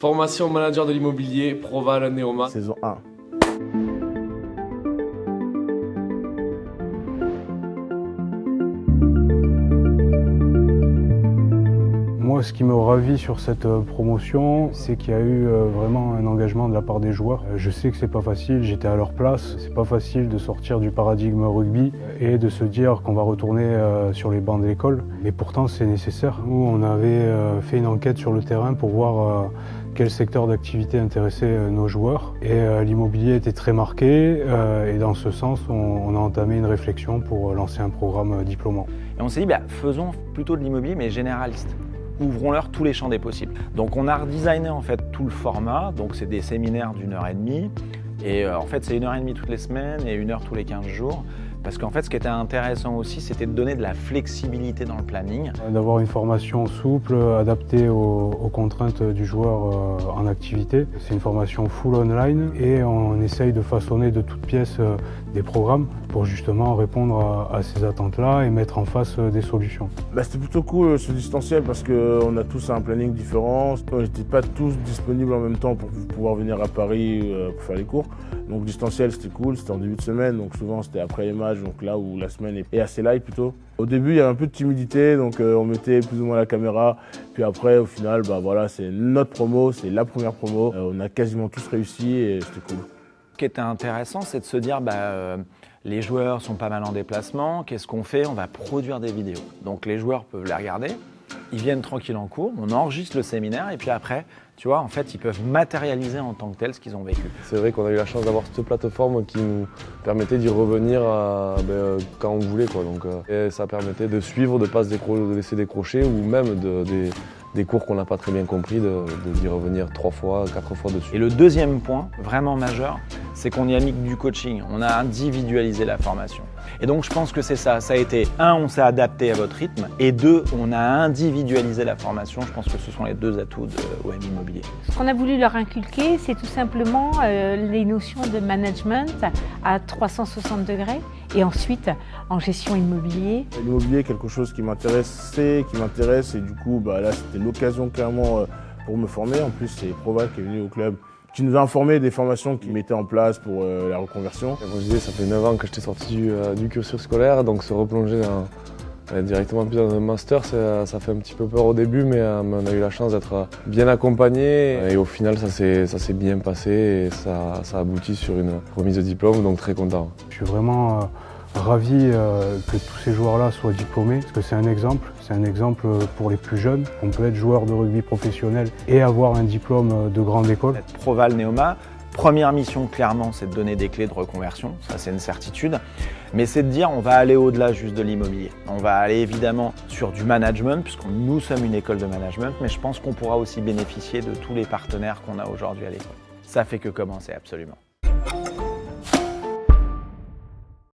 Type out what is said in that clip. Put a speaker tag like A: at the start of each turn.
A: Formation manager de l'immobilier, Proval, Neoma.
B: Saison 1.
C: Moi, ce qui me ravit sur cette promotion, c'est qu'il y a eu vraiment un engagement de la part des joueurs. Je sais que c'est pas facile, j'étais à leur place. C'est pas facile de sortir du paradigme rugby et de se dire qu'on va retourner sur les bancs de l'école. Mais pourtant, c'est nécessaire. Nous, on avait fait une enquête sur le terrain pour voir quel secteur d'activité intéressait nos joueurs. Et l'immobilier était très marqué. Et dans ce sens, on a entamé une réflexion pour lancer un programme diplômant.
D: Et on s'est dit, faisons plutôt de l'immobilier, mais généraliste. Ouvrons-leur tous les champs des possibles. Donc on a redesigné en fait tout le format, donc c'est des séminaires d'1h30 et en fait c'est 1h30 toutes les semaines et 1 heure tous les 15 jours. Parce qu'en fait, ce qui était intéressant aussi, c'était de donner de la flexibilité dans le planning.
C: D'avoir une formation souple, adaptée aux contraintes du joueur en activité. C'est une formation full online et on essaye de façonner de toutes pièces des programmes pour justement répondre à ces attentes-là et mettre en face des solutions.
B: C'était plutôt cool ce distanciel parce qu'on a tous un planning différent. On n'était pas tous disponibles en même temps pour pouvoir venir à Paris pour faire les cours. Donc distanciel c'était cool, c'était en début de semaine, donc souvent c'était après les matchs, donc là où la semaine est assez light plutôt. Au début il y avait un peu de timidité, donc on mettait plus ou moins la caméra, puis après au final voilà, c'est notre promo, c'est la première promo, on a quasiment tous réussi et c'était cool.
D: Ce qui était intéressant, c'est de se dire les joueurs sont pas mal en déplacement, qu'est-ce qu'on fait? On va produire des vidéos. Donc les joueurs peuvent les regarder, ils viennent tranquilles en cours, on enregistre le séminaire et puis après, tu vois, en fait, ils peuvent matérialiser en tant que tel ce qu'ils ont vécu.
E: C'est vrai qu'on a eu la chance d'avoir cette plateforme qui nous permettait d'y revenir quand on voulait, quoi. Donc, et ça permettait de suivre, de ne pas de laisser décrocher ou même des cours qu'on n'a pas très bien compris, d'y revenir 3 fois, 4 fois dessus.
D: Et le deuxième point, vraiment majeur, c'est qu'on y a mis du coaching, on a individualisé la formation. Et donc je pense que c'est ça, ça a été, on s'est adapté à votre rythme, et 2, on a individualisé la formation. Je pense que ce sont les 2 atouts de OM Immobilier.
F: Ce qu'on a voulu leur inculquer, c'est tout simplement les notions de management à 360 degrés et ensuite en gestion immobilier.
B: L'immobilier est quelque chose qui m'intéresse et du coup là c'était l'occasion clairement pour me former. En plus c'est Proval qui est venu au club, qui nous a informé des formations qu'ils mettaient en place pour la reconversion.
E: Comme je disais, ça fait 9 ans que j'étais sorti du cursus scolaire, donc se replonger directement dans un master, ça fait un petit peu peur au début, mais on a eu la chance d'être bien accompagné et au final ça s'est bien passé et ça aboutit sur une remise de diplôme, donc très content.
C: Je suis vraiment ravi que tous ces joueurs-là soient diplômés, parce que c'est un exemple pour les plus jeunes. On peut être joueur de rugby professionnel et avoir un diplôme de grande école.
D: Proval, Neoma, première mission clairement, c'est de donner des clés de reconversion, ça c'est une certitude. Mais c'est de dire on va aller au-delà juste de l'immobilier. On va aller évidemment sur du management, puisque nous sommes une école de management, mais je pense qu'on pourra aussi bénéficier de tous les partenaires qu'on a aujourd'hui à l'école. Ça fait que commencer absolument.